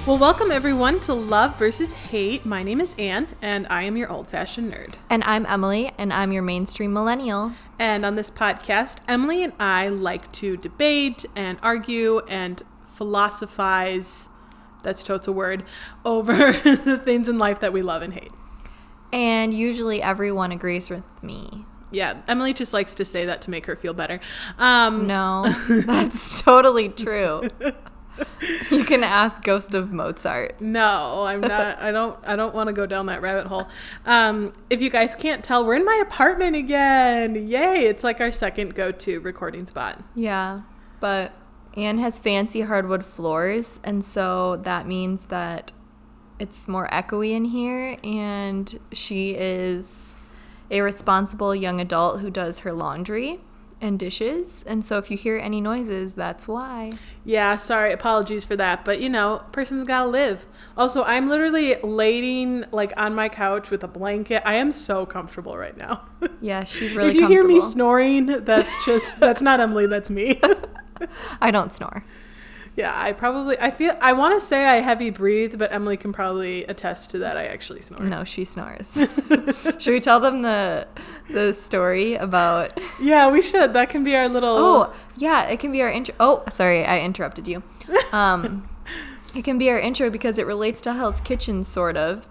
Well, welcome everyone to Love versus Hate. My name is Anne, and I am your old-fashioned nerd. And I'm Emily, and I'm your mainstream millennial. And on this podcast, Emily and I like to debate and argue and philosophize, that's totes a word, over the things in life that we love and hate. And usually everyone agrees with me. Yeah, Emily just likes to say that to make her feel better. No, that's totally true. You can ask Ghost of Mozart. No, I'm not. I don't want to go down that rabbit hole. If you guys can't tell, we're in my apartment again. Yay. It's like our second go-to recording spot. Yeah, but Anne has fancy hardwood floors, and so that means that it's more echoey in here, and she is a responsible young adult who does her laundry and dishes, and so if you hear any noises, that's why. Yeah, sorry, apologies for that, but person's gotta live. Also, I'm literally laying like on my couch with a blanket. I am so comfortable right now. Yeah, she's really if you comfortable. hear me snoring, that's not Emily, that's me. I don't snore. Yeah, I want to say I heavy breathe, but Emily can probably attest to that. I actually snore. No, she snores. Should we tell them the story about... Yeah, we should. That can be our little... Oh, yeah, it can be our intro. Oh, sorry, I interrupted you. It can be our intro because it relates to Hell's Kitchen, sort of,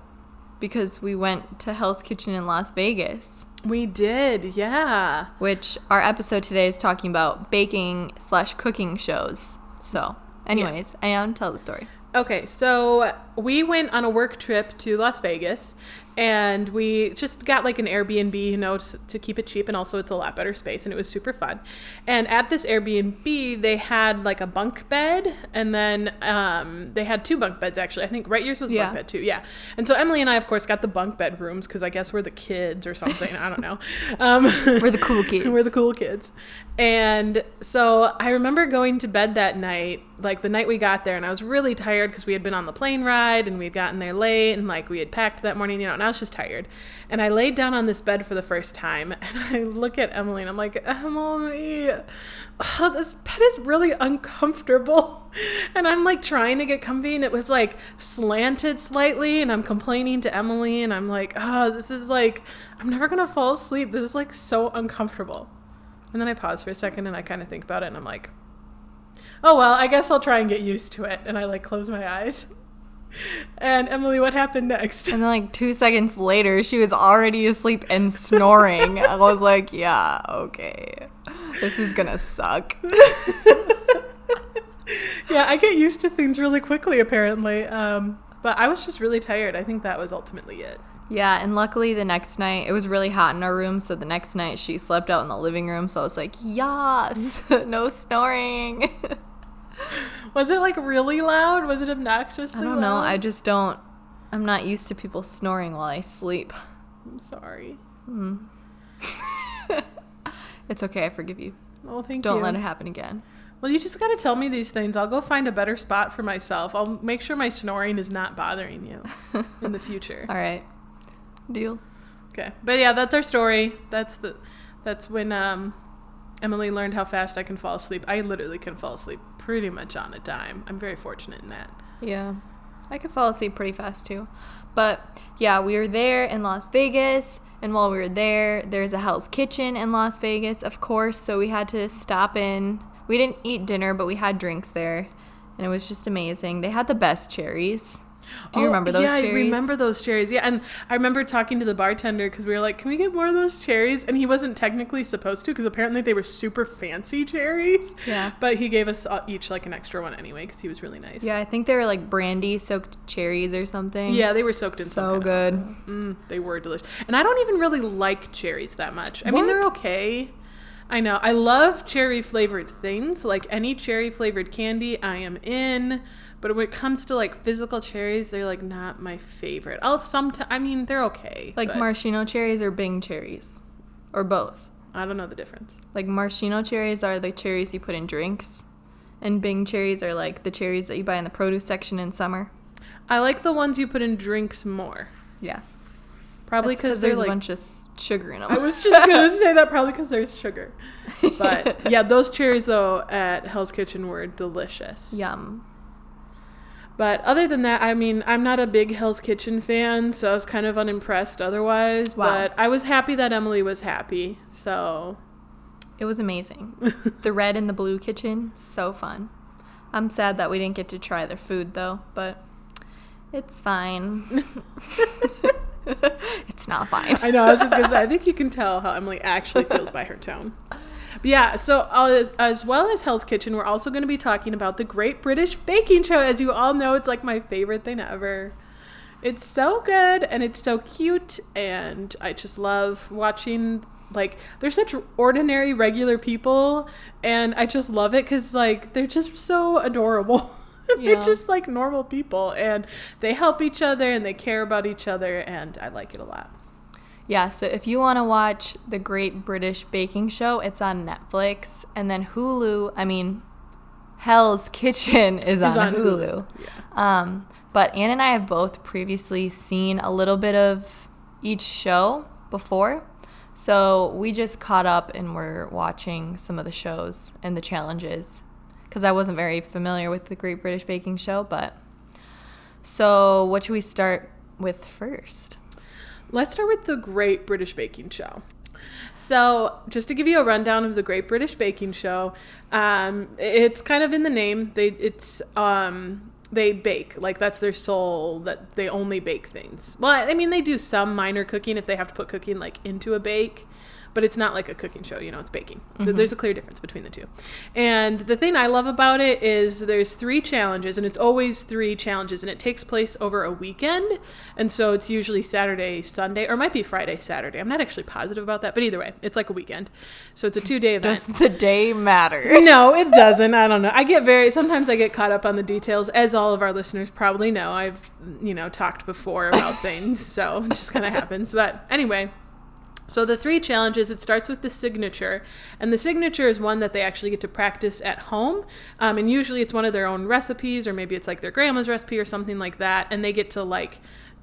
because we went to Hell's Kitchen in Las Vegas. We did, yeah. Which our episode today is talking about baking/cooking shows. So... Anyways, yeah. Anne, tell the story. Okay, so we went on a work trip to Las Vegas, and we just got like an Airbnb, to keep it cheap, and also it's a lot better space, and it was super fun. And at this Airbnb, they had like a bunk bed, and then they had two bunk beds, actually. I think yours was bunk bed too, yeah. And so Emily and I, of course, got the bunk bed rooms, because I guess we're the kids or something, I don't know. We're the cool kids. We're the cool kids. And so I remember going to bed that night, like the night we got there, and I was really tired because we had been on the plane ride and we had gotten there late and like we had packed that morning, and I was just tired. And I laid down on this bed for the first time, and I look at Emily and I'm like, Emily, this bed is really uncomfortable. And I'm like trying to get comfy, and it was like slanted slightly, and I'm complaining to Emily, and I'm like, this is like, I'm never gonna fall asleep. This is like so uncomfortable. And then I pause for a second and I kind of think about it, and I'm like, oh, well, I guess I'll try and get used to it. And I like close my eyes. And Emily, what happened next? And then like 2 seconds later, she was already asleep and snoring. I was like, yeah, okay. This is gonna suck. Yeah, I get used to things really quickly, apparently. But I was just really tired. I think that was ultimately it. Yeah, and luckily the next night, it was really hot in our room, so the next night she slept out in the living room, so I was like, yes, no snoring. Was it like really loud? Was it obnoxiously loud? I don't know, I'm not used to people snoring while I sleep. I'm sorry. It's okay, I forgive you. Oh, thank you. Don't let it happen again. Well, you just gotta tell me these things. I'll go find a better spot for myself. I'll make sure my snoring is not bothering you in the future. All right. Deal. Okay, but yeah, that's our story. That's when Emily learned how fast I can fall asleep. I literally can fall asleep pretty much on a dime. I'm very fortunate in that. Yeah, I could fall asleep pretty fast too. But yeah, we were there in Las Vegas, and while we were there, there's a Hell's Kitchen in Las Vegas, of course, so we had to stop in. We didn't eat dinner, but we had drinks there, and it was just amazing. They had the best cherries. Do you remember those cherries? Yeah, I remember those cherries. Yeah, and I remember talking to the bartender because we were like, can we get more of those cherries? And he wasn't technically supposed to because apparently they were super fancy cherries. Yeah. But he gave us each like an extra one anyway because he was really nice. Yeah, I think they were like brandy-soaked cherries or something. Yeah, they were soaked in so good. They were delicious. And I don't even really like cherries that much. I mean, they're okay. I know. I love cherry-flavored things. Like any cherry-flavored candy, I am in. But when it comes to like physical cherries, they're like not my favorite. They're okay. Like maraschino cherries or Bing cherries? Or both? I don't know the difference. Like maraschino cherries are the cherries you put in drinks. And Bing cherries are like the cherries that you buy in the produce section in summer. I like the ones you put in drinks more. Yeah. Probably because there's like, a bunch of sugar in them. I was just going to say that probably because there's sugar. But yeah, those cherries though at Hell's Kitchen were delicious. Yum. But other than that, I mean, I'm not a big Hell's Kitchen fan, so I was kind of unimpressed otherwise. Wow. But I was happy that Emily was happy, so. It was amazing. The red and the blue kitchen, so fun. I'm sad that we didn't get to try their food, though, but it's fine. It's not fine. I know, I was just going to say, I think you can tell how Emily actually feels by her tone. But yeah, so as well as Hell's Kitchen, we're also going to be talking about the Great British Baking Show. As you all know, it's like my favorite thing ever. It's so good, and it's so cute, and I just love watching, like, they're such ordinary, regular people, and I just love it because, like, they're just so adorable. Yeah. They're just, like, normal people, and they help each other, and they care about each other, and I like it a lot. Yeah, so if you want to watch the Great British Baking Show, it's on Netflix. And then Hell's Kitchen is on Hulu. Yeah. But Anne and I have both previously seen a little bit of each show before. So we just caught up and we're watching some of the shows and the challenges. Because I wasn't very familiar with the Great British Baking Show. So what should we start with first? Let's start with the Great British Baking Show. So just to give you a rundown of the Great British Baking Show, it's kind of in the name. They bake, like that's their sole, that they only bake things. Well, I mean, they do some minor cooking if they have to put cooking like into a bake, but it's not like a cooking show, it's baking. Mm-hmm. There's a clear difference between the two. And the thing I love about it is there's 3 challenges, and it's always 3 challenges, and it takes place over a weekend. And so it's usually Saturday, Sunday, or it might be Friday, Saturday. I'm not actually positive about that, but either way, it's like a weekend. So it's a 2-day event. Does the day matter? No, it doesn't. I don't know. Sometimes I get caught up on the details, as all of our listeners probably know. I've, talked before about things, so it just kind of happens. But anyway. So the 3 challenges, it starts with the signature, and the signature is one that they actually get to practice at home, and usually it's one of their own recipes, or maybe it's like their grandma's recipe or something like that, and they get to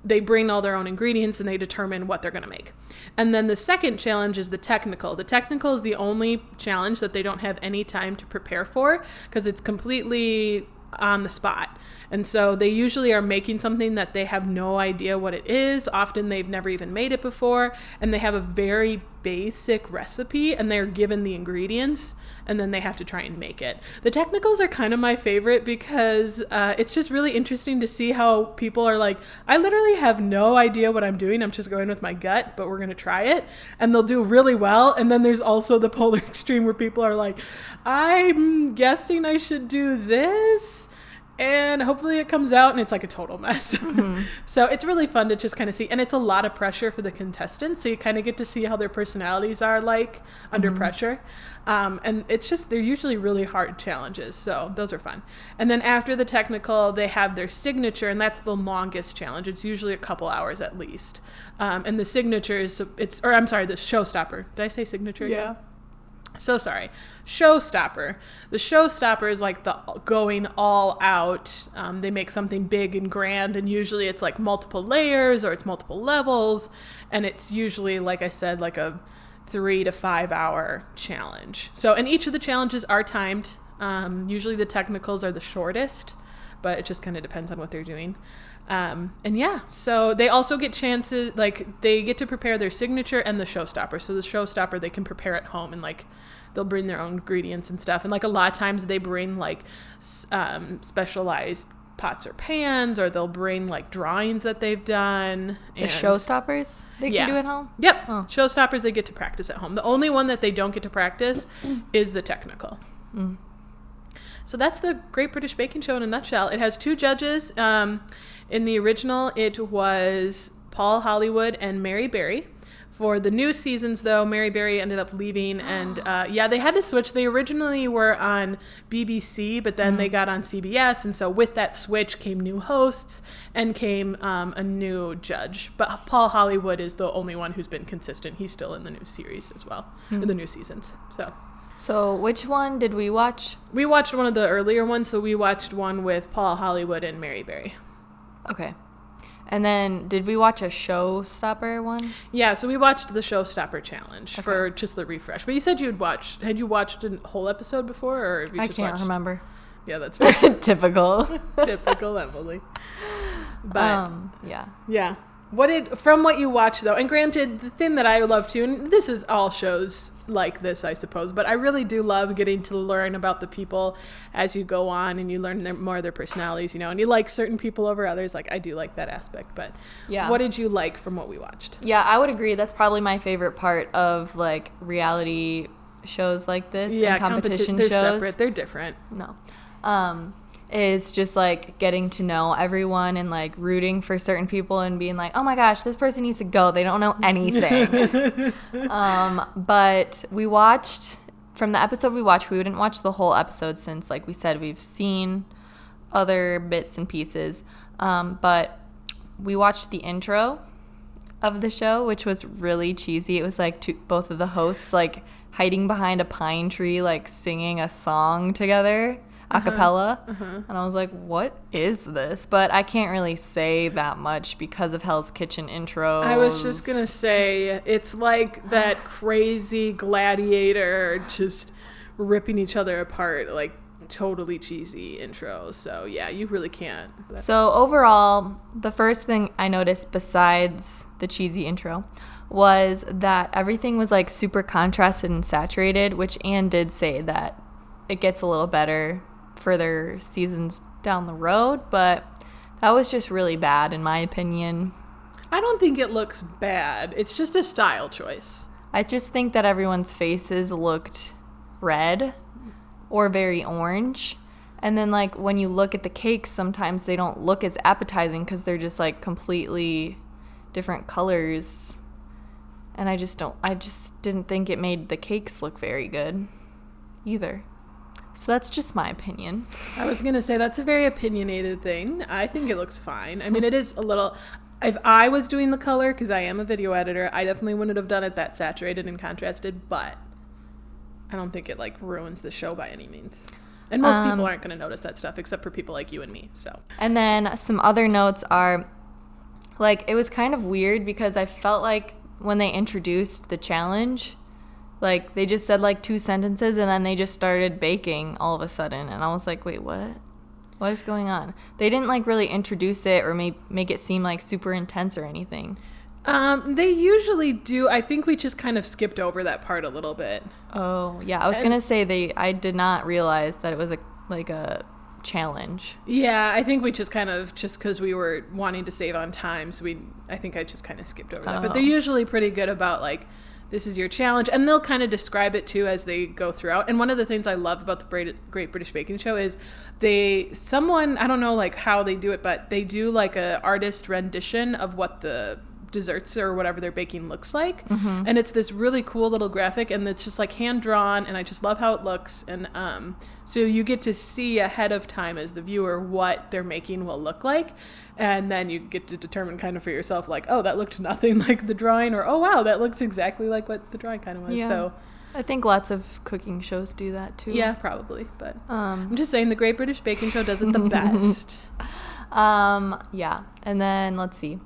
they bring all their own ingredients and they determine what they're going to make. And then the second challenge is the technical. The technical is the only challenge that they don't have any time to prepare for because it's completely on the spot. And so they usually are making something that they have no idea what it is. Often they've never even made it before, and they have a very basic recipe, and they're given the ingredients, and then they have to try and make it. The technicals are kind of my favorite because it's just really interesting to see how people are like, I literally have no idea what I'm doing. I'm just going with my gut, but we're going to try it. And they'll do really well. And then there's also the polar extreme where people are like, I'm guessing I should do this, and hopefully it comes out and it's like a total mess. Mm-hmm. So it's really fun to just kind of see. And it's a lot of pressure for the contestants. So you kind of get to see how their personalities are like under pressure. And it's just, they're usually really hard challenges. So those are fun. And then after the technical, they have their signature, and that's the longest challenge. It's usually a couple hours at least. And the signature is, the showstopper. Did I say signature again? Yeah. So sorry. Showstopper. The showstopper is like the going all out. They make something big and grand, and usually it's like multiple layers or it's multiple levels, and it's usually, like I said, like a 3 to 5 hour challenge. So, and each of the challenges are timed. Usually the technicals are the shortest, but it just kind of depends on what they're doing. And yeah, so they also get chances, like they get to prepare their signature and the showstopper. So the showstopper they can prepare at home, and like they'll bring their own ingredients and stuff. And like a lot of times they bring like specialized pots or pans, or they'll bring like drawings that they've done. The showstoppers they can do at home? Yep. Oh. Showstoppers they get to practice at home. The only one that they don't get to practice is the technical. Mm. So that's the Great British Baking Show in a nutshell. It has 2 judges. In the original, it was Paul Hollywood and Mary Berry. For the new seasons, though, Mary Berry ended up leaving, and they had to switch. They originally were on BBC, but then they got on CBS, and so with that switch came new hosts and came a new judge. But Paul Hollywood is the only one who's been consistent. He's still in the new series as well, in the new seasons. So which one did we watch? We watched one of the earlier ones, so we watched one with Paul Hollywood and Mary Berry. Okay. And then did we watch a showstopper one? Yeah, so we watched the showstopper challenge for just the refresh. But you said had you watched a whole episode before, or have you I can't remember. Yeah, that's very Typical. typical Emily. But yeah. From what you watch though, and granted, the thing that I love too, and this is all shows like this, I suppose, but I really do love getting to learn about the people as you go on, and you learn more of their personalities, and you like certain people over others. Like, I do like that aspect. But what did you like from what we watched? Yeah, I would agree. That's probably my favorite part of like reality shows like this. Yeah, and competition they're shows. Separate. They're different. No. Is just like getting to know everyone and like rooting for certain people and being like, oh my gosh, this person needs to go. They don't know anything. But we watched, from the episode we watched, we didn't watch the whole episode since, like we said, we've seen other bits and pieces. But we watched the intro of the show, which was really cheesy. It was like both of the hosts like hiding behind a pine tree, like singing a song together. A cappella. And I was like, what is this? But I can't really say that much because of Hell's Kitchen intros. I was just gonna say, it's like that crazy gladiator just ripping each other apart, like totally cheesy intro. So yeah, you really can't. So overall, the first thing I noticed besides the cheesy intro was that everything was like super contrasted and saturated, which Anne did say that it gets a little better further seasons down the road, but that was just really bad in my opinion. I don't think it looks bad. It's just a style choice. I just think that everyone's faces looked red or very orange. And then like when you look at the cakes, sometimes they don't look as appetizing because they're just like completely different colors. And I just didn't think it made the cakes look very good either. So that's just my opinion. I was going to say that's a very opinionated thing. I think it looks fine. I mean, it is a little... If I was doing the color, because I am a video editor, I definitely wouldn't have done it that saturated and contrasted, but I don't think it, like, ruins the show by any means. And most people aren't going to notice that stuff, except for people like you and me, so. And then some other notes are, like, it was kind of weird because I felt like when they introduced the challenge... Like, they just said, like, 2 sentences, and then they just started baking all of a sudden. And I was like, wait, what? What is going on? They didn't, like, really introduce it or make it seem, like, super intense or anything. They usually do. I think we just kind of skipped over that part a little bit. Oh, yeah. I was going to say I did not realize that it was, a challenge. Yeah, I think we just kind of, just because we were wanting to save on time, so I think I just kind of skipped over that. But they're usually pretty good about, like... This is your challenge. And they'll kind of describe it, too, as they go throughout. And one of the things I love about the Great British Baking Show is I don't know, like, how they do it, but they do, like, a artist rendition of what the desserts or whatever they're baking looks like. Mm-hmm. And it's this really cool little graphic, and it's just, like, hand-drawn, and I just love how it looks. And so you get to see ahead of time as the viewer what they're making will look like. And then you get to determine kind of for yourself, like, oh, that looked nothing like the drawing, or, oh, wow, that looks exactly like what the drawing kind of was. Yeah. So I think lots of cooking shows do that, too. Yeah, probably. But I'm just saying the Great British Baking Show does it the best. Yeah. And then, let's see.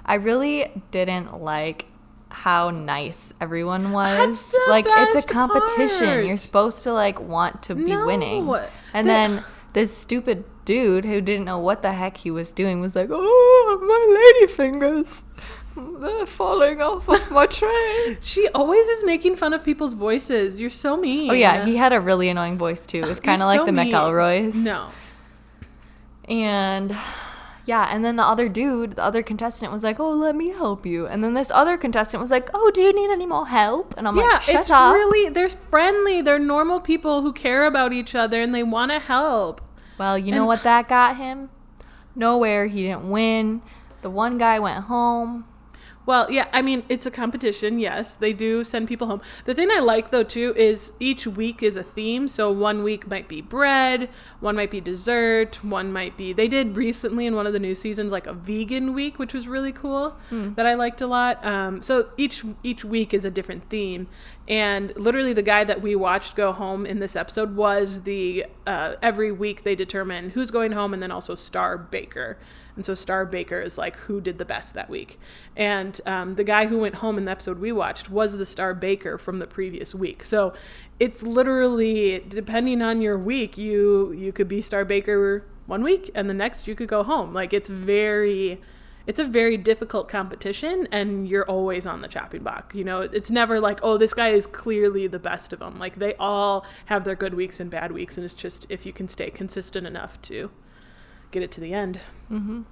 I really didn't like how nice everyone was. That's the like, best it's a competition. part. You're supposed to, like, want to be winning. And then this stupid dude who didn't know what the heck he was doing was like, oh, my lady fingers, they're falling off of my tray. She always is making fun of people's voices. You're so mean. Oh, yeah. He had a really annoying voice, too. It was kind of like so the mean. McElroys. No. And... yeah, and then the other contestant was like, oh, let me help you. And then this other contestant was like, oh, do you need any more help? And I'm like, shut up. Really, they're friendly. They're normal people who care about each other, and they want to help. Well, you know what that got him? Nowhere. He didn't win. The one guy went home. Well, yeah, I mean, it's a competition, yes. They do send people home. The thing I like, though, too, is each week is a theme. So 1 week might be bread, one might be dessert, one might be... They did recently in one of the new seasons, like a vegan week, which was really cool, that I liked a lot. So each week is a different theme. And literally the guy that we watched go home in this episode was every week they determine who's going home and then also star baker. And so star baker is like who did the best that week. And the guy who went home in the episode we watched was the star baker from the previous week. So it's literally, depending on your week, you could be star baker one week and the next you could go home. Like it's a very difficult competition, and you're always on the chopping block. You know, it's never like, oh, this guy is clearly the best of them. Like they all have their good weeks and bad weeks, and it's just if you can stay consistent enough to get it to the end. Mm-hmm.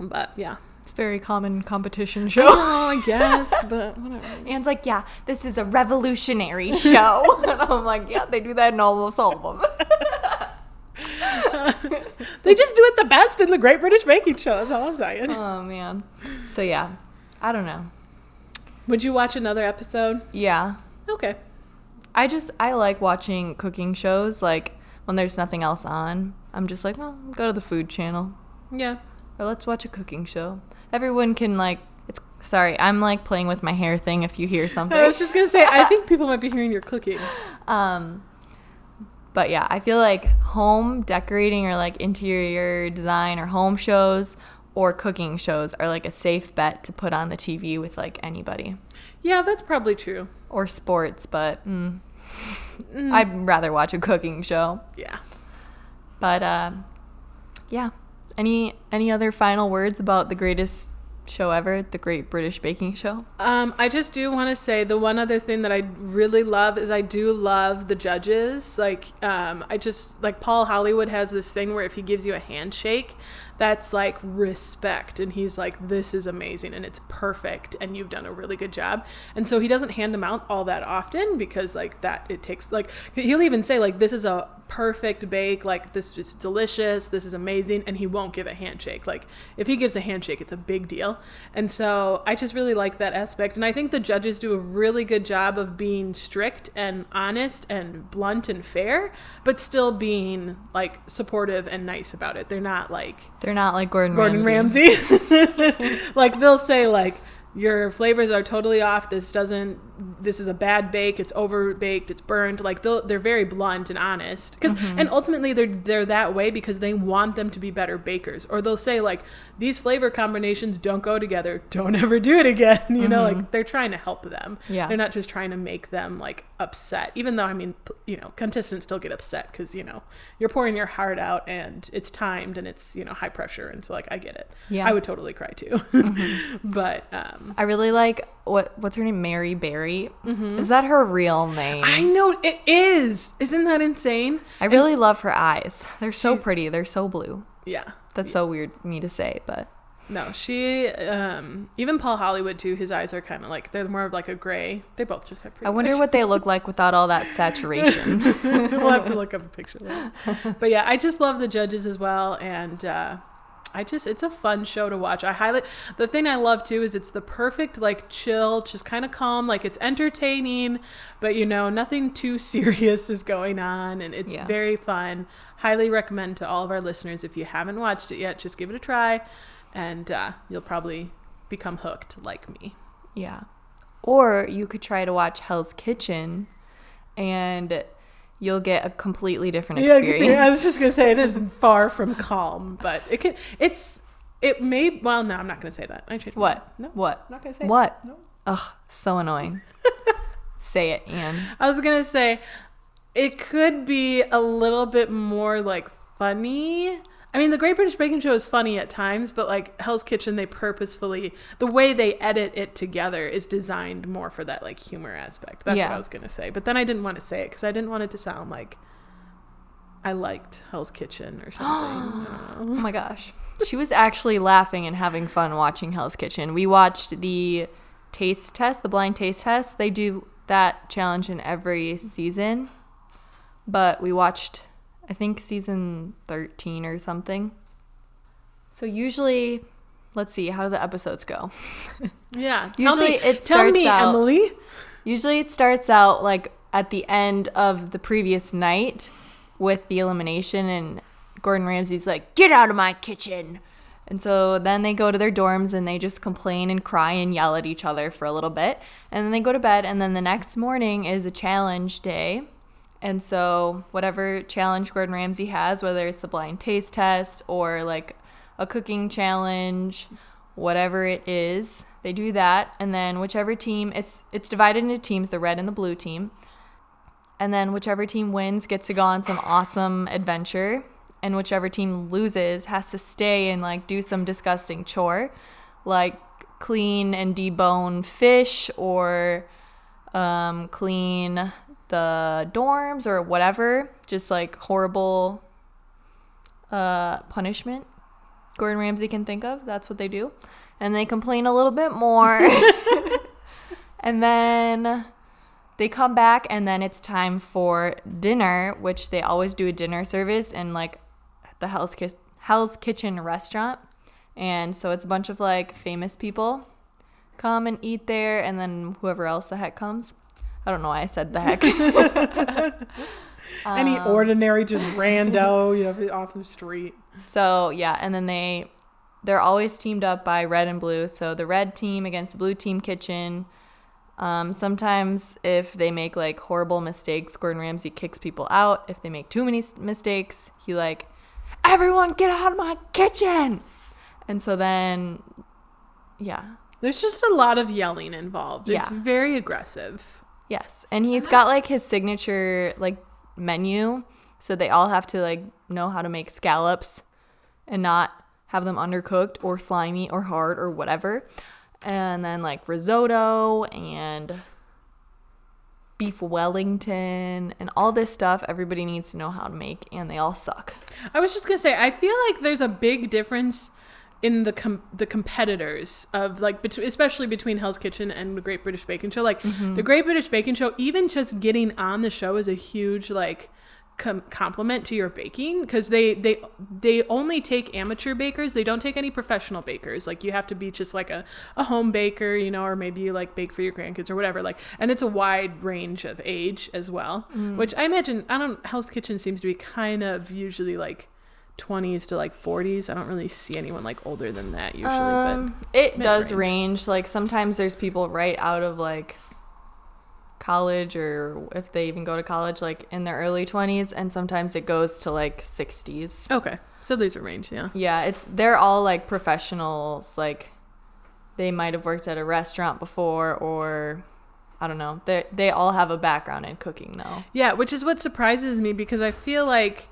But yeah. It's a very common competition show. Oh, I guess, but whatever. Anne's like, yeah, this is a revolutionary show. And I'm like, yeah, they do that in almost all of them. They just do it the best in the Great British Baking Show. That's all I'm saying. Oh, man. So, yeah. I don't know. Would you watch another episode? Yeah. Okay. I like watching cooking shows. Like, when there's nothing else on, I'm just like, well, go to the food channel. Yeah. Or let's watch a cooking show. Everyone can, like, sorry, I'm, like, playing with my hair thing if you hear something. I was just going to say, I think people might be hearing your cooking. But yeah, I feel like home decorating or like interior design or home shows or cooking shows are like a safe bet to put on the TV with like anybody. Yeah, that's probably true. Or sports, but I'd rather watch a cooking show. Yeah. But yeah. Any other final words about the greatest show ever, the Great British Baking Show? I just do want to say the one other thing that I really love is I do love the judges. Like, I just, like, Paul Hollywood has this thing where if he gives you a handshake, that's like respect, and he's like, this is amazing and it's perfect and you've done a really good job. And so he doesn't hand them out all that often because like that it takes, like, he'll even say like, this is a perfect bake, like this is delicious, this is amazing, and he won't give a handshake. Like if he gives a handshake, it's a big deal. And so I just really like that aspect, and I think the judges do a really good job of being strict and honest and blunt and fair, but still being like supportive and nice about it. They're not like Gordon Ramsay. Like they'll say like, your flavors are totally off. This is a bad bake. It's over baked. It's burned. Like they're very blunt and honest. And ultimately they're that way because they want them to be better bakers. Or they'll say like, these flavor combinations don't go together. Don't ever do it again. You know, like they're trying to help them. Yeah. They're not just trying to make them like upset. Even though, I mean, you know, contestants still get upset because, you know, you're pouring your heart out and it's timed and it's, you know, high pressure. And so like, I get it. Yeah. I would totally cry too. But, I really like what's her name? Mary Berry. Is that her real name? I know it is. Isn't that insane? I really love her eyes. They're so pretty. They're so blue. Yeah. That's so weird for me to say, but no, she even Paul Hollywood too, his eyes are kind of like, they're more of like a gray. They both just have pretty I wonder eyes. What they look like without all that saturation. We'll have to look up a picture later. But yeah, I just love the judges as well, and it's a fun show to watch. The thing I love too is it's the perfect like chill, just kind of calm, like it's entertaining, but you know, nothing too serious is going on, and it's very fun. Highly recommend to all of our listeners, if you haven't watched it yet, just give it a try, and you'll probably become hooked like me. Yeah. Or you could try to watch Hell's Kitchen and you'll get a completely different experience. Yeah, I was just going to say, it is far from calm, but it may, well, no, I'm not going to say that. I changed what? No. What? I'm not going to say what? No. Ugh, so annoying. Say it, Anne. I was going to say, it could be a little bit more like funny. I mean, the Great British Baking Show is funny at times, but like Hell's Kitchen, they purposefully, the way they edit it together is designed more for that like humor aspect. That's what I was going to say. But then I didn't want to say it because I didn't want it to sound like I liked Hell's Kitchen or something. Oh my gosh. She was actually laughing and having fun watching Hell's Kitchen. We watched the taste test, the blind taste test. They do that challenge in every season. But we watched, I think, season 13 or something. So usually, let's see, how do the episodes go? Yeah. Tell me, Emily. Usually it starts out like at the end of the previous night with the elimination, and Gordon Ramsay's like, get out of my kitchen. And so then they go to their dorms and they just complain and cry and yell at each other for a little bit. And then they go to bed, and then the next morning is a challenge day. And so whatever challenge Gordon Ramsay has, whether it's the blind taste test or like a cooking challenge, whatever it is. They do that, and then whichever team, it's divided into teams, the red and the blue team. And then whichever team wins gets to go on some awesome adventure, and whichever team loses has to stay and like do some disgusting chore, like clean and debone fish, or clean the dorms, or whatever, just like horrible punishment Gordon Ramsay can think of. That's what they do. And they complain a little bit more. And then they come back, and then it's time for dinner, which they always do a dinner service in like the Hell's Kitchen restaurant. And so it's a bunch of like famous people come and eat there, and then whoever else the heck comes. I don't know why I said the heck. Any ordinary just rando, you know, off the street. So yeah, and then they're always teamed up by red and blue. So the red team against the blue team kitchen. Sometimes if they make like horrible mistakes, Gordon Ramsay kicks people out. If they make too many mistakes, he like, everyone get out of my kitchen. And so then, yeah. There's just a lot of yelling involved. Yeah. It's very aggressive. Yes. And he's got like his signature like menu. So they all have to like know how to make scallops and not have them undercooked or slimy or hard or whatever. And then like risotto and beef Wellington and all this stuff everybody needs to know how to make, and they all suck. I was just going to say, I feel like there's a big difference in the competitors of like especially between Hell's Kitchen and the Great British Baking Show. Like the Great British Baking Show, even just getting on the show is a huge like compliment to your baking, because they only take amateur bakers. They don't take any professional bakers. Like you have to be just like a home baker, you know, or maybe you like bake for your grandkids or whatever. Like, and it's a wide range of age as well, which I imagine, Hell's Kitchen seems to be kind of usually like 20s to like 40s. I don't really see anyone like older than that usually, but it does range. Like sometimes there's people right out of like college, or if they even go to college, like in their early 20s, and sometimes it goes to like 60s. Okay, so there's a range. Yeah, they're all like professionals. Like they might have worked at a restaurant before, or I don't know, they all have a background in cooking though. Yeah, which is what surprises me, because I feel like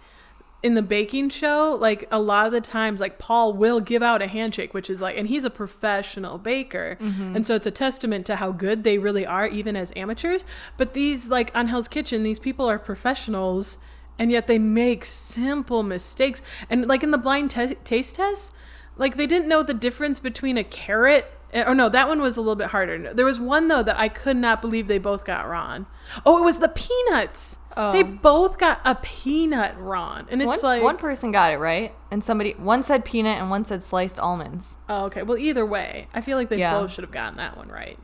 in the baking show, like a lot of the times, like Paul will give out a handshake, which is like, and he's a professional baker. And so it's a testament to how good they really are, even as amateurs. But these, like on Hell's Kitchen, these people are professionals, and yet they make simple mistakes. And like in the blind taste test, like they didn't know the difference between a carrot. Oh no, that one was a little bit harder. There was one though that I could not believe they both got wrong. Oh, it was the peanuts. Oh. They both got a peanut wrong, and it's one person got it right, and one said peanut and one said sliced almonds. Oh, okay. Well, either way, I feel like they both should have gotten that one right.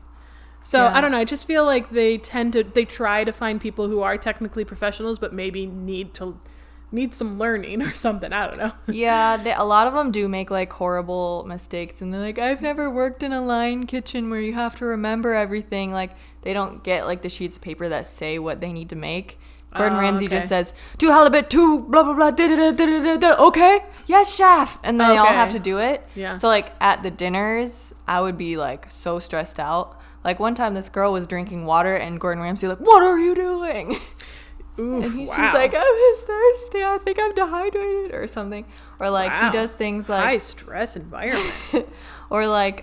So I don't know. I just feel like they try to find people who are technically professionals, but maybe need some learning or something. I don't know. Yeah, a lot of them do make like horrible mistakes, and they're like, I've never worked in a line kitchen where you have to remember everything. Like they don't get like the sheets of paper that say what they need to make. Gordon Ramsay just says, 2 halibut, 2 blah, blah, blah, da, da, da, da, da, da, okay, yes, chef. And then they all have to do it. Yeah. So, like, at the dinners, I would be, like, so stressed out. Like, one time this girl was drinking water, and Gordon Ramsay, like, what are you doing? Oof, and she's like, I'm thirsty. I think I'm dehydrated or something. Or, like, he does things like... high-stress environment. Or, like,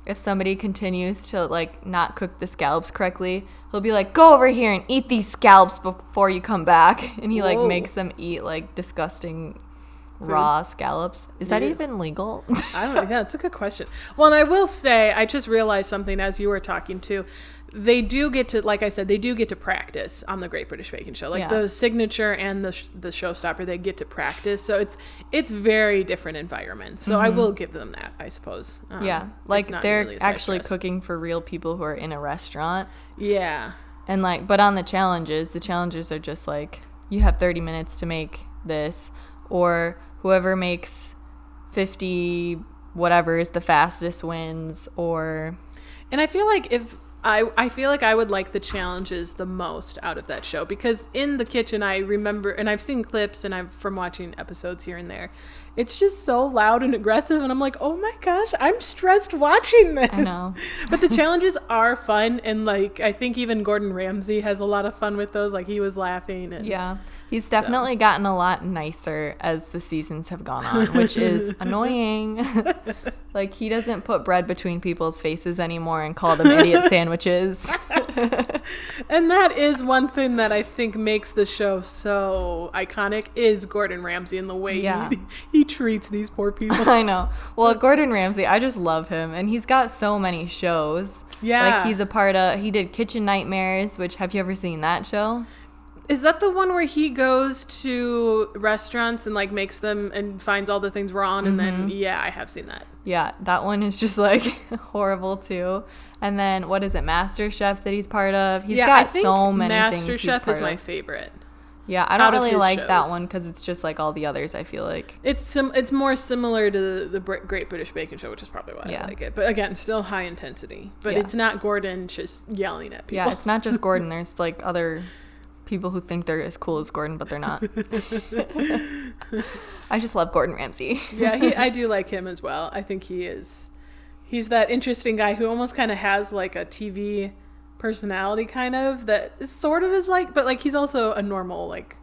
if somebody continues to like not cook the scallops correctly, he'll be like, go over here and eat these scallops before you come back. And he like makes them eat like disgusting raw scallops. Is that even legal? I don't know. Yeah, it's a good question. Well, and I will say, I just realized something as you were talking too. They do get to, like I said, they do get to practice on the Great British Baking Show. Like the signature and the showstopper, they get to practice. So it's very different environments. So I will give them that, I suppose. Like they're actually cooking for real people who are in a restaurant. Yeah. And like, but on the challenges are just like, you have 30 minutes to make this, or whoever makes 50 whatever is the fastest wins, or... And I feel like if I feel like I would like the challenges the most out of that show, because in the kitchen I remember, and I've seen clips and I'm from watching episodes here and there, it's just so loud and aggressive, and I'm like, oh my gosh, I'm stressed watching this. I know. But the challenges are fun, and like I think even Gordon Ramsay has a lot of fun with those. Like he was laughing. And yeah. He's definitely gotten a lot nicer as the seasons have gone on, which is annoying. Like, he doesn't put bread between people's faces anymore and call them idiot sandwiches. And that is one thing that I think makes the show so iconic, is Gordon Ramsay and the way he treats these poor people. I know. Well, Gordon Ramsay, I just love him. And he's got so many shows. Yeah. Like, he's a part of, he did Kitchen Nightmares, which, have you ever seen that show? Is that the one where he goes to restaurants and like makes them and finds all the things wrong? And then, yeah, I have seen that. Yeah, that one is just like horrible too. And then what is it, MasterChef that he's part of? He's got so many things. MasterChef is my favorite. Yeah, I don't really like that one because it's just like all the others, I feel like. It's more similar to the Great British Baking Show, which is probably why I like it. But again, still high intensity. But it's not Gordon just yelling at people. Yeah, it's not just Gordon. There's like other people who think they're as cool as Gordon, but they're not. I just love Gordon Ramsay. Yeah, I do like him as well. I think he's that interesting guy who almost kind of has like a TV personality, kind of, that sort of is like, but like he's also a normal, like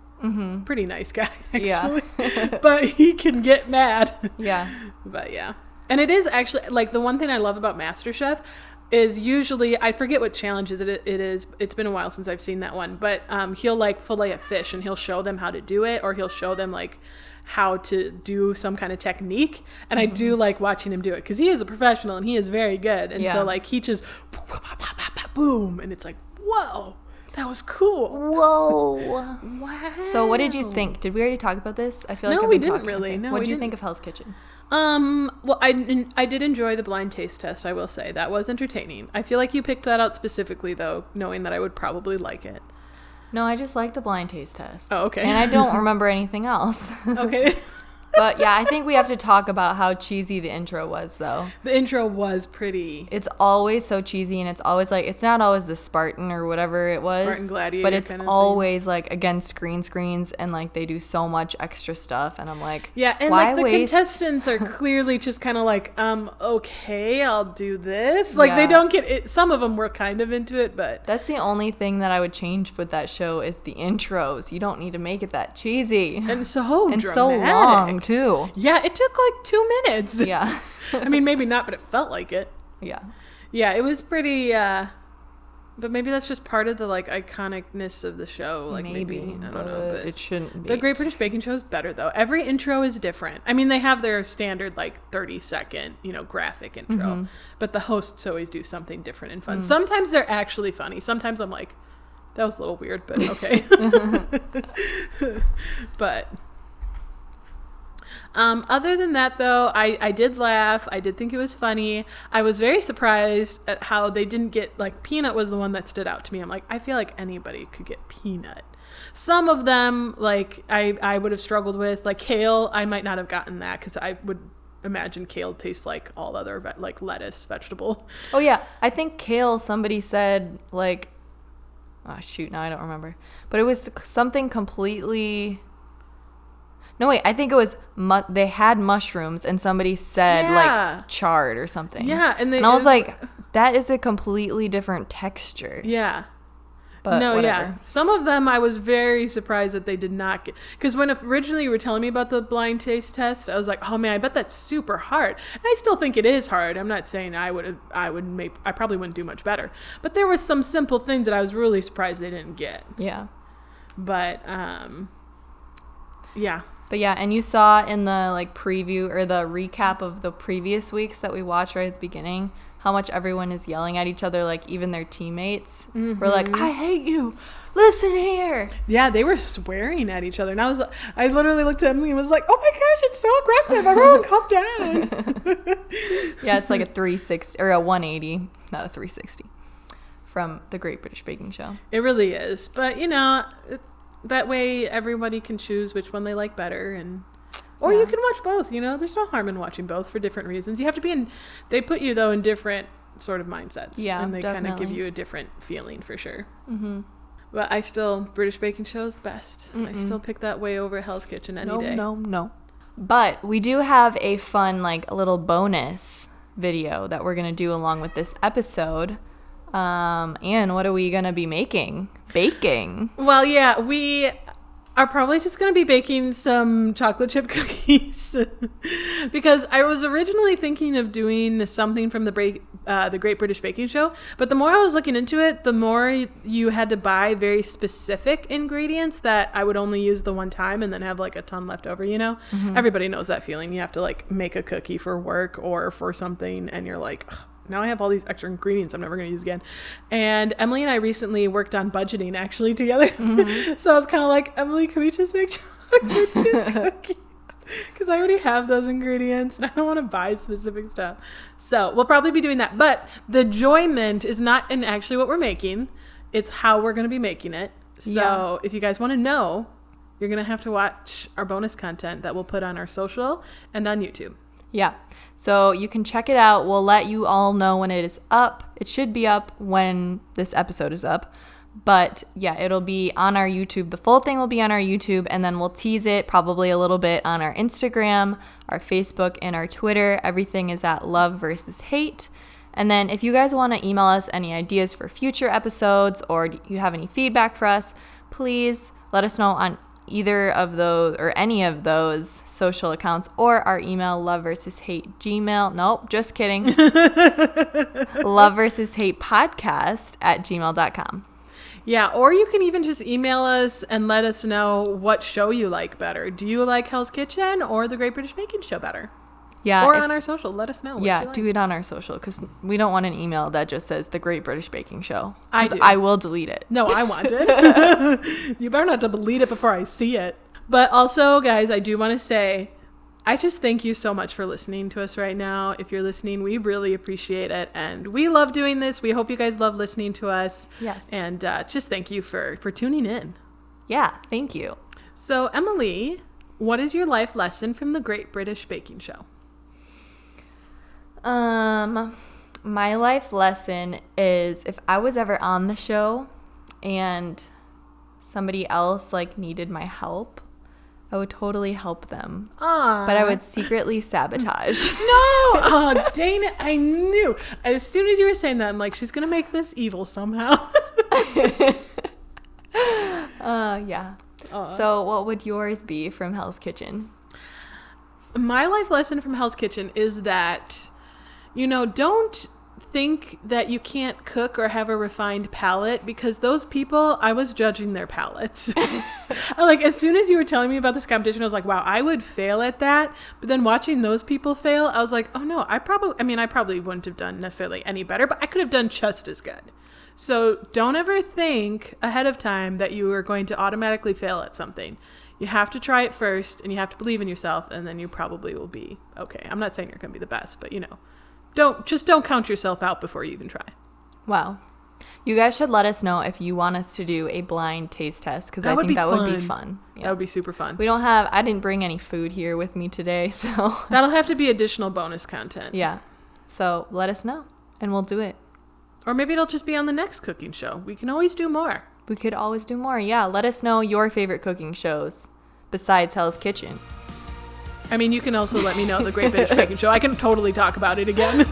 pretty nice guy actually. Yeah. But he can get mad. Yeah. But yeah. And it is actually like the one thing I love about MasterChef is usually, I forget what challenges it is. It's been a while since I've seen that one, but he'll like fillet a fish and he'll show them how to do it, or he'll show them like how to do some kind of technique. And I do like watching him do it because he is a professional and he is very good. And so like he just boom, and it's like, whoa, that was cool. Whoa. Wow. So what did you think? Did we already talk about this? I feel like no, I've we been didn't talking. really. No, what did you you think of Hell's Kitchen? Well, I did enjoy the blind taste test, I will say. That was entertaining. I feel like you picked that out specifically, though, knowing that I would probably like it. No, I just like the blind taste test. Oh, okay. And I don't remember anything else. Okay. But yeah, I think we have to talk about how cheesy the intro was, though. The intro was pretty. It's always so cheesy, and it's always like, it's not always the Spartan or whatever it was. Spartan Gladiator, but it's kind of always like against green screens, and like they do so much extra stuff, and I'm like, yeah, and why like the waste? contestants are clearly just kind of like, okay, I'll do this. Like they don't get it. Some of them were kind of into it, but that's the only thing that I would change with that show is the intros. You don't need to make it that cheesy and so and dramatic. So long too. Yeah, it took like 2 minutes. Yeah. I mean, maybe not, but it felt like it. Yeah. Yeah, it was pretty, but maybe that's just part of the like iconicness of the show. Like maybe I don't know, but it shouldn't be. The Great British Baking Show is better though. Every intro is different. I mean, they have their standard like 30-second, graphic intro, but the hosts always do something different and fun. Sometimes they're actually funny. Sometimes I'm like, that was a little weird, but okay. But other than that, though, I did laugh. I did think it was funny. I was very surprised at how they didn't get, like, Peanut was the one that stood out to me. I'm like, I feel like anybody could get Peanut. Some of them, like, I would have struggled with. Like, kale, I might not have gotten that because I would imagine kale tastes like all other, like, lettuce vegetable. Oh, yeah. I think kale, somebody said, like, oh, shoot, now I don't remember. But it was something completely... No, wait, I think it was, they had mushrooms, and somebody said, like, chard or something. Yeah, and I was like, that is a completely different texture. Yeah. But no, whatever. yeah. Some of them I was very surprised that they did not get, because when originally you were telling me about the blind taste test, I was like, oh man, I bet that's super hard. And I still think it is hard. I'm not saying I probably wouldn't do much better. But there was some simple things that I was really surprised they didn't get. Yeah. But, yeah. But yeah, and you saw in the like preview or the recap of the previous weeks that we watched right at the beginning how much everyone is yelling at each other, like even their teammates were like, I hate you, listen here. Yeah, they were swearing at each other, and I literally looked at Emily and was like, oh my gosh, it's so aggressive, everyone calm down. Yeah, it's like a 360 or a 180, not a 360 from the Great British Baking Show. It really is, but that way everybody can choose which one they like better, or you can watch both. There's no harm in watching both for different reasons. You have to be they put you though in different sort of mindsets. Yeah, and they kind of definitely. give you a different feeling for sure. Mm-hmm. But British baking show is the best. I still pick that way over Hell's Kitchen any day. No. But we do have a fun, like, a little bonus video that we're going to do along with this episode. And what are we going to be making? Baking. Well, yeah, we are probably just going to be baking some chocolate chip cookies because I was originally thinking of doing something from the Great British Baking Show, but the more I was looking into it, the more you had to buy very specific ingredients that I would only use the one time and then have like a ton left over, you know? Mm-hmm. Everybody knows that feeling. You have to like make a cookie for work or for something and you're like, ugh, now I have all these extra ingredients I'm never going to use again. And Emily and I recently worked on budgeting actually together. Mm-hmm. So I was kind of like, Emily, can we just make chocolate chip cookies? Because I already have those ingredients and I don't want to buy specific stuff. So we'll probably be doing that. But the enjoyment is not in actually what we're making. It's how we're going to be making it. So if you guys want to know, you're going to have to watch our bonus content that we'll put on our social and on YouTube. Yeah. So you can check it out. We'll let you all know when it is up. It should be up when this episode is up. But yeah, it'll be on our YouTube. The full thing will be on our YouTube, and then we'll tease it probably a little bit on our Instagram, our Facebook, and our Twitter. Everything is at Love versus Hate. And then if you guys want to email us any ideas for future episodes or you have any feedback for us, please let us know on either of those or any of those social accounts or our email, loveversushate@gmail. Nope, just kidding. loveversushatepodcast@gmail.com. Yeah, or you can even just email us and let us know what show you like better. Do you like Hell's Kitchen or the Great British Baking Show better? Yeah. Or on our social. Let us know. Yeah, do it on our social because we don't want an email that just says the Great British Baking Show. I do. I will delete it. No, I want it. You better not delete it before I see it. But also, guys, I do want to say, I just thank you so much for listening to us right now. If you're listening, we really appreciate it. And we love doing this. We hope you guys love listening to us. Yes. And just thank you for tuning in. Yeah, thank you. So, Emily, what is your life lesson from the Great British Baking Show? My life lesson is if I was ever on the show and somebody else like needed my help, I would totally help them. Aww. But I would secretly sabotage. No! Oh, dang it. I knew. As soon as you were saying that, I'm like, she's going to make this evil somehow. Yeah. So what would yours be from Hell's Kitchen? My life lesson from Hell's Kitchen is that, you know, don't think that you can't cook or have a refined palate because those people, I was judging their palates. Like, as soon as you were telling me about this competition, I was like, wow, I would fail at that. But then watching those people fail, I was like, oh no, I probably wouldn't have done necessarily any better, but I could have done just as good. So don't ever think ahead of time that you are going to automatically fail at something. You have to try it first and you have to believe in yourself and then you probably will be okay. I'm not saying you're going to be the best, but you know, don't count yourself out before you even try. Wow. You guys should let us know if you want us to do a blind taste test because I think that would be fun. Yeah. That would be super fun. I didn't bring any food here with me today, so. That'll have to be additional bonus content. Yeah. So let us know and we'll do it. Or maybe it'll just be on the next cooking show. We can always do more. We could always do more. Yeah. Let us know your favorite cooking shows besides Hell's Kitchen. I mean, you can also let me know the Great British Baking Show. I can totally talk about it again.